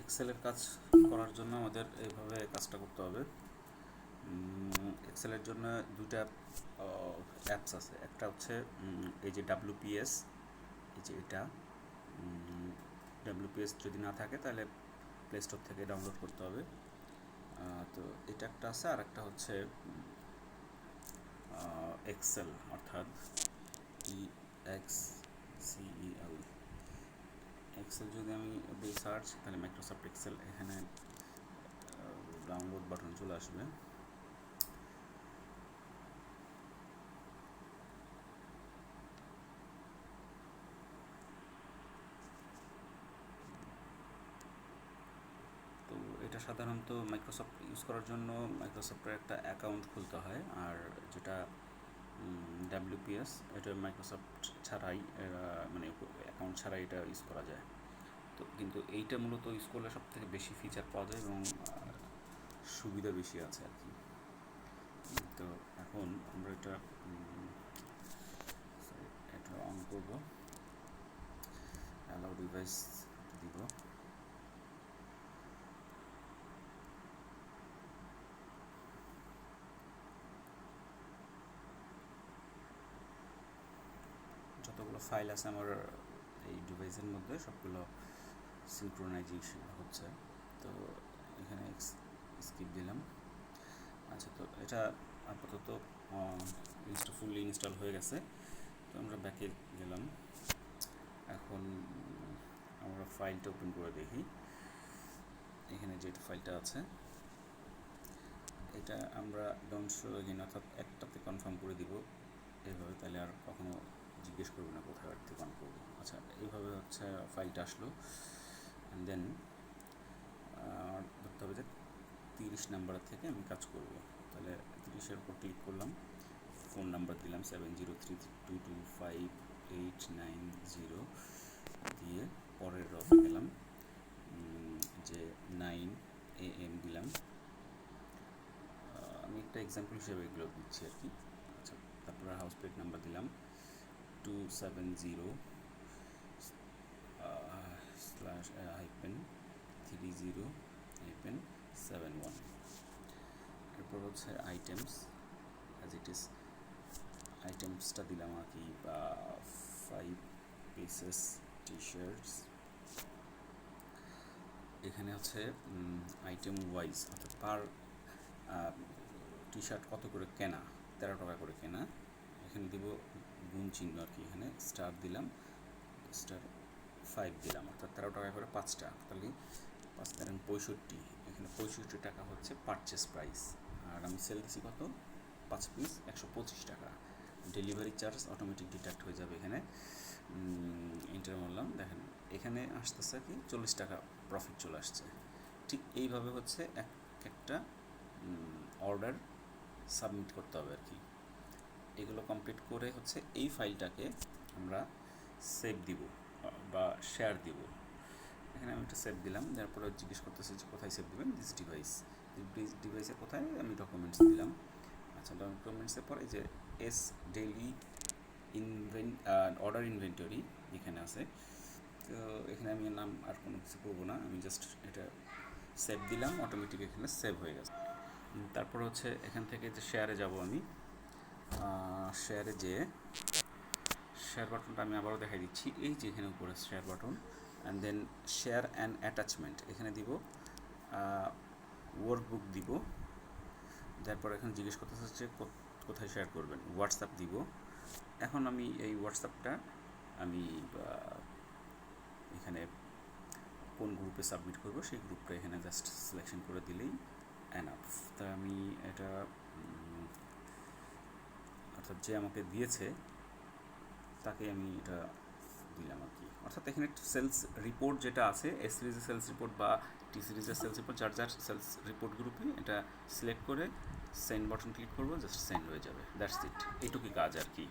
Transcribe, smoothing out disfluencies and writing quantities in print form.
এক্সেলের কাজ করার জন্য আমাদের এইভাবে কাজটা করতে হবে। এক্সেলের জন্য দুইটা অ্যাপস আছে। একটা হচ্ছে এই যে WPS, এই যে এটা WPS যদি না থাকে তাহলে প্লে স্টোর থেকে ডাউনলোড করতে হবে। তো এটা একটা আছে, আর একটা হচ্ছে এক্সেল, অর্থাৎ EXCEL। এক্সেল যদি আমি দিই সার্চ, তাহলে মাইক্রোসফট এক্সেল, এখানে ডাউনলোড বাটন চলে আসবে। তো এটা সাধারণত মাইক্রোসফট ইউজ করার জন্য মাইক্রোসফটের একটা অ্যাকাউন্ট খুলতে হয়, আর যেটা WPS এটা মাইক্রোসফট ছাড়াই, মানে অ্যাকাউন্ট ছাড়াই এটা ইউজ করা যায়। তো কিন্তু এইটা মূলত ইউজ করলে সব থেকে বেশি ফিচার পাওয়া যায় এবং সুবিধা বেশি আছে আর কি। তো এখন আমরা এটা অন করব, অ্যালাউ ডিভাইস দিব। যতগুলো ফাইল আছে আমার এই ডিভাইসের মধ্যে সবগুলো সিনক্রোনাইজেশন হচ্ছে। তো এখানে স্কিপ দিলাম। আচ্ছা, তো এটা আপাতত ফুললি ইনস্টল হয়ে গেছে। তো আমরা ব্যাকে গেলাম। এখন আমরা ফাইলটা ওপেন করে দেখি। এখানে যে ফাইলটা আছে এটা আমরা ডোন্ট শো এগেইন, অর্থাৎ একটাতে কনফার্ম করে দিব এইভাবে, তাহলে আর কখনো জিজ্ঞেস করবো না কোথায় আর থেকে অন করবো। আচ্ছা, এইভাবে হচ্ছে ফাইলটা আসলো। অ্যান্ড দেন ধরতে হবে যে 30 নাম্বার থেকে আমি কাজ করব। তাহলে 30-এর উপর ক্লিক করলাম, ফোন নাম্বার দিলাম 7032258990 দিয়ে পরের রফে গেলাম, যে 9 AM দিলাম। আমি একটা এক্সাম্পল হিসেবে এগুলো দিচ্ছি আর কি। আচ্ছা, তারপরে হাউস প্লেট নাম্বার দিলাম 270/-30-71। এরপর হচ্ছে আইটেমস, অ্যাজ ইট ইজ আইটেমসটা দিলাম আর কি, 5 পিসেস টি-শার্টস। এখানে হচ্ছে আইটেম ওয়াইজ, অর্থাৎ পার টি-শার্ট কত করে কেনা, 13 টাকা করে কেনা। এখানে দিব গুণ চিহ্ন আর কি, এখানে স্টার দিলাম, স্টার 5 দিলাম, অর্থাৎ 13 টাকা করে 5টা, তাহলে 5 13 65। এখানে 65 টাকা হচ্ছে পারচেস প্রাইস। আর আমি সেল দিচ্ছি কত, 5 পিস 125 টাকা। ডেলিভারি চার্জ অটোমেটিক ডিডাক্ট হয়ে যাবে। এখানে এন্টার মারলাম, দেখেন এখানে আসতেছে কি 40 টাকা প্রফিট চলে আসছে। ঠিক এইভাবে হচ্ছে একটা অর্ডার সাবমিট করতে হবে আর কি। এগুলো কমপ্লিট করে হচ্ছে এই ফাইলটাকে আমরা সেভ দিব বা শেয়ার দিব। এখানে আমি একটা সেভ দিলাম, তারপরে জিজ্ঞেস করতেছি যে কোথায় সেভ দেবেন, দিস ডিভাইসে কোথায়, আমি ডকুমেন্টস দিলাম। আচ্ছা, ডকুমেন্টসের পরে যে এস ডেইলি অর্ডার ইনভেন্টরি এখানে আছে। তো এখানে আমি নাম আর কোনো কিছু করবো না, আমি জাস্ট এটা সেভ দিলাম, অটোমেটিক এখানে সেভ হয়ে গেছে। তারপর হচ্ছে এখান থেকে যে শেয়ারে যাব, আমি শেয়ারে যেয়ে শেয়ার বাটনটা আমি আবারও দেখাই দিচ্ছি, এই যে এখানে উপরে share button, and then share and attachment এখানে দিব, ওয়ার্কবুক দিব। তারপর এখানে জিজ্ঞেস করতে হচ্ছে কোথায় শেয়ার করবেন, হোয়াটসঅ্যাপ দিব। এখন আমি এই হোয়াটসঅ্যাপটা আমি এখানে কোন গ্রুপে সাবমিট করব সেই গ্রুপটা এখানে জাস্ট সিলেকশন করে দিলেই এনাফ। তা আমি এটা অর্থাৎ যে আমাকে দিয়েছে তাকে আমি এটা দিলাম আর কি। অর্থাৎ এখানে সেলস রিপোর্ট যেটা আছে, এস সিরিজের সেলস রিপোর্ট বা টি সিরিজের সেলস রিপোর্ট, যার যার সেলস রিপোর্ট গ্রুপে এটা সিলেক্ট করে সেন্ড বাটন ক্লিক করবো, জাস্ট সেন্ড হয়ে যাবে। দ্যাটস ইট, এইটুকুই কাজ আর কি।